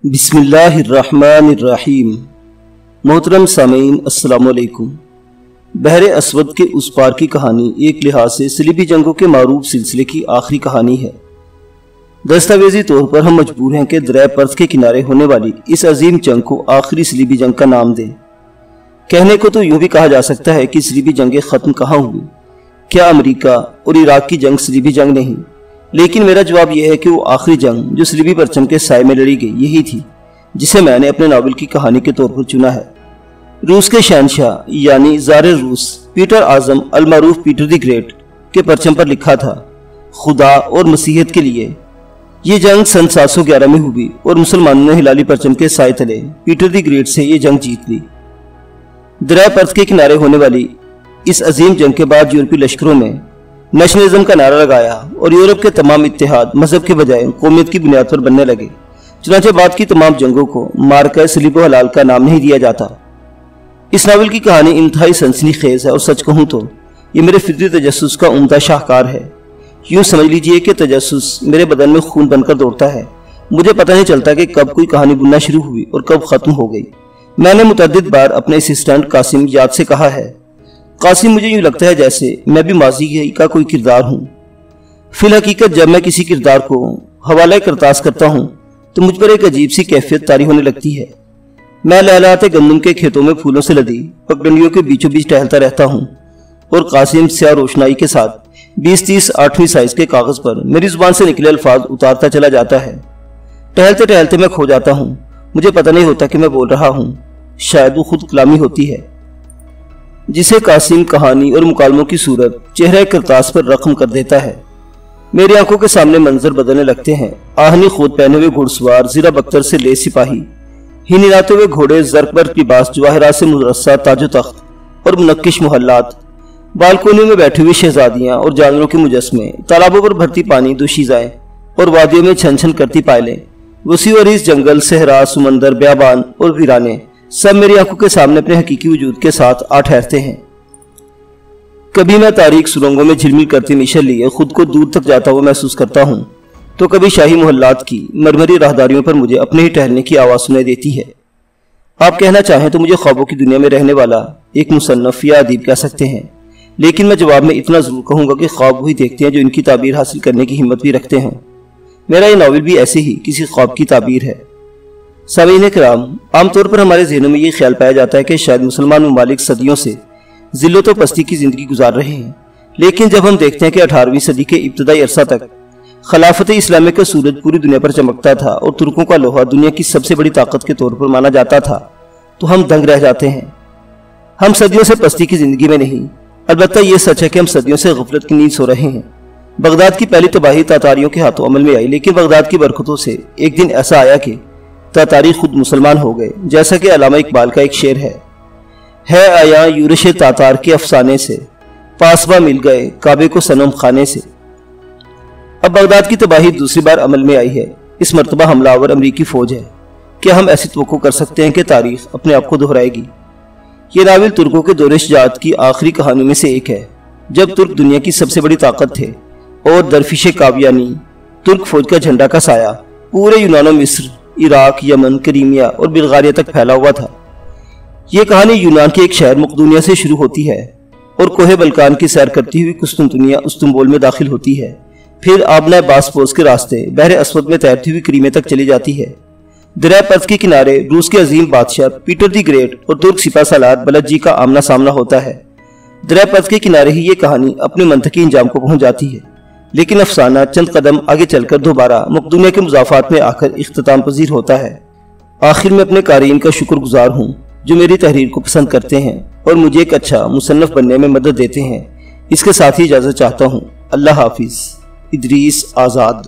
بسم اللہ الرحمن الرحیم۔ محترم سامعین السلام علیکم۔ بحر اسود کے اس پار کی کہانی ایک لحاظ سے صلیبی جنگوں کے معروف سلسلے کی آخری کہانی ہے۔ دستاویزی طور پر ہم مجبور ہیں کہ دریائے پرت کے کنارے ہونے والی اس عظیم جنگ کو آخری صلیبی جنگ کا نام دیں۔ کہنے کو تو یوں بھی کہا جا سکتا ہے کہ صلیبی جنگیں ختم کہاں ہوئی؟ کیا امریکہ اور عراق کی جنگ صلیبی جنگ نہیں؟ لیکن میرا جواب یہ ہے کہ وہ آخری جنگ جو صلیبی پرچم کے سائے میں لڑی گئی یہی تھی جسے میں نے اپنے ناول کی کہانی کے طور پر چنا ہے۔ روس کے شہنشاہ یعنی زار روس پیٹر اعظم المعروف پیٹر دی گریٹ کے پرچم پر لکھا تھا، خدا اور مسیحیت کے لیے۔ یہ جنگ سن 711 میں ہوئی اور مسلمانوں نے ہلالی پرچم کے سائے تلے پیٹر دی گریٹ سے یہ جنگ جیت لی۔ دریائے پرت کے کنارے ہونے والی اس عظیم جنگ کے بعد یورپی لشکروں میں نیشنلزم کا نعرہ لگایا اور یورپ کے تمام اتحاد مذہب کے بجائے قومیت کی بنیاد پر بننے لگے۔ چنانچہ بعد کی تمام جنگوں کو مارکہ صلیب و حلال کا نام نہیں دیا جاتا۔ اس ناول کی کہانی انتہائی سنسنی خیز ہے اور سچ کہوں تو یہ میرے فطری تجسس کا عمدہ شاہکار ہے۔ یوں سمجھ لیجئے کہ تجسس میرے بدن میں خون بن کر دوڑتا ہے۔ مجھے پتہ نہیں چلتا کہ کب کوئی کہانی بننا شروع ہوئی اور کب ختم ہو گئی۔ میں نے متعدد بار اپنے اسسٹنٹ قاسم یاد سے کہا ہے، قاسم مجھے یوں لگتا ہے جیسے میں بھی ماضی کا کوئی کردار ہوں۔ فی الحقیقت جب میں کسی کردار کو حوالہ کرتاس کرتا ہوں تو مجھ پر ایک عجیب سی کیفیت طاری ہونے لگتی ہے۔ میں لہلاتے گندم کے کھیتوں میں پھولوں سے لدی پگڈنڈیوں کے بیچوں بیچ ٹہلتا رہتا ہوں اور قاسم سیاہ روشنائی کے ساتھ 20-30 8ویں سائز کے کاغذ پر میری زبان سے نکلے الفاظ اتارتا چلا جاتا ہے۔ ٹہلتے ٹہلتے میں کھو جاتا ہوں، مجھے پتہ نہیں ہوتا کہ میں بول رہا ہوں، شاید وہ خود کلامی ہوتی ہے جسے قاسم کہانی اور مکالموں کی صورت چہرہ کرتاس پر رقم کر دیتا ہے۔ میری آنکھوں کے سامنے منظر بدلنے لگتے ہیں۔ آہنی خود پہنے ہوئے گھڑ سوار زیرہ بختر سے لیس سپاہی، ہنراتے ہوئے گھوڑے زرق بر لباس جواہرات سے مرصع تاج و تخت اور منقش محلات، بالکونیوں میں بیٹھی ہوئی شہزادیاں اور جانوروں کے مجسمے، تالابوں پر بھرتی پانی دوشیزائیں اور وادیوں میں چھن چھن کرتی پائلیں، وسیع و عریض جنگل، صحرا، سمندر، بیابان اور ویرانے، سب میری آنکھوں کے سامنے اپنے حقیقی وجود کے ساتھ آ ٹھہرتے ہیں۔ کبھی میں تاریک سرنگوں میں جھلمل کرتی نشل لیے خود کو دور تک جاتا ہوا محسوس کرتا ہوں تو کبھی شاہی محلات کی مرمری راہداریوں پر مجھے اپنے ہی ٹہلنے کی آواز سنائی دیتی ہے۔ آپ کہنا چاہیں تو مجھے خوابوں کی دنیا میں رہنے والا ایک مصنف یا ادیب کہہ سکتے ہیں، لیکن میں جواب میں اتنا ضرور کہوں گا کہ خواب وہی دیکھتے ہیں جو ان کی تعبیر حاصل کرنے کی ہمت بھی رکھتے ہیں۔ میرا یہ ناول بھی ایسے ہی کسی خواب کی تعبیر ہے۔ سامعین کرام، عام طور پر ہمارے ذہنوں میں یہ خیال پایا جاتا ہے کہ شاید مسلمان ممالک صدیوں سے ذلت و پستی کی زندگی گزار رہے ہیں، لیکن جب ہم دیکھتے ہیں کہ 18ویں صدی کے ابتدائی عرصہ تک خلافت اسلامیہ کا سورج پوری دنیا پر چمکتا تھا اور ترکوں کا لوہا دنیا کی سب سے بڑی طاقت کے طور پر مانا جاتا تھا تو ہم دنگ رہ جاتے ہیں۔ ہم صدیوں سے پستی کی زندگی میں نہیں، البتہ یہ سچ ہے کہ ہم صدیوں سے غفلت کی نیند سو رہے ہیں۔ بغداد کی پہلی تباہی تاتاریوں کے ہاتھوں عمل میں آئی، لیکن بغداد کی برکتوں سے ایک دن ایسا آیا کہ تاتاری خود مسلمان ہو گئے، جیسا کہ علامہ اقبال کا ایک شعر ہے آیا یورش تاتار کے افسانے سے، پاسباں مل گئے کعبے کو صنم خانے سے۔ اب بغداد کی تباہی دوسری بار عمل میں آئی ہے، اس مرتبہ حملہ آور امریکی فوج ہے۔ کیا ہم ایسی توقع کر سکتے ہیں کہ تاریخ اپنے آپ کو دہرائے گی؟ یہ ناول ترکوں کے دور شجاعت کی آخری کہانیوں میں سے ایک ہے، جب ترک دنیا کی سب سے بڑی طاقت تھے اور درفش کاویانی ترک فوج کا جھنڈا کا سایہ پورے یونان و مصر، عراق، یمن، کریمیا اور بلغاریہ تک پھیلا ہوا تھا۔ یہ کہانی یونان کے ایک شہر مقدونیہ سے شروع ہوتی ہے اور کوہ بلکان کی سیر کرتی ہوئی قسطنطنیہ استنبول میں داخل ہوتی ہے، پھر آبنہ باسپورس کے راستے بحر اسود میں تیرتی ہوئی کریمے تک چلی جاتی ہے۔ دریائے پرت کے کنارے روس کے عظیم بادشاہ پیٹر دی گریٹ اور ترک سپہ سالار بلد کا آمنا سامنا ہوتا ہے۔ دریائے پرت کے کنارے ہی یہ کہانی اپنے منطقی انجام کو پہنچ جاتی ہے، لیکن افسانہ چند قدم آگے چل کر دوبارہ مقدونیہ کے مضافات میں آ کر اختتام پذیر ہوتا ہے۔ آخر میں اپنے قارئین کا شکر گزار ہوں جو میری تحریر کو پسند کرتے ہیں اور مجھے ایک اچھا مصنف بننے میں مدد دیتے ہیں۔ اس کے ساتھ ہی اجازت چاہتا ہوں۔ اللہ حافظ۔ ادریس آزاد۔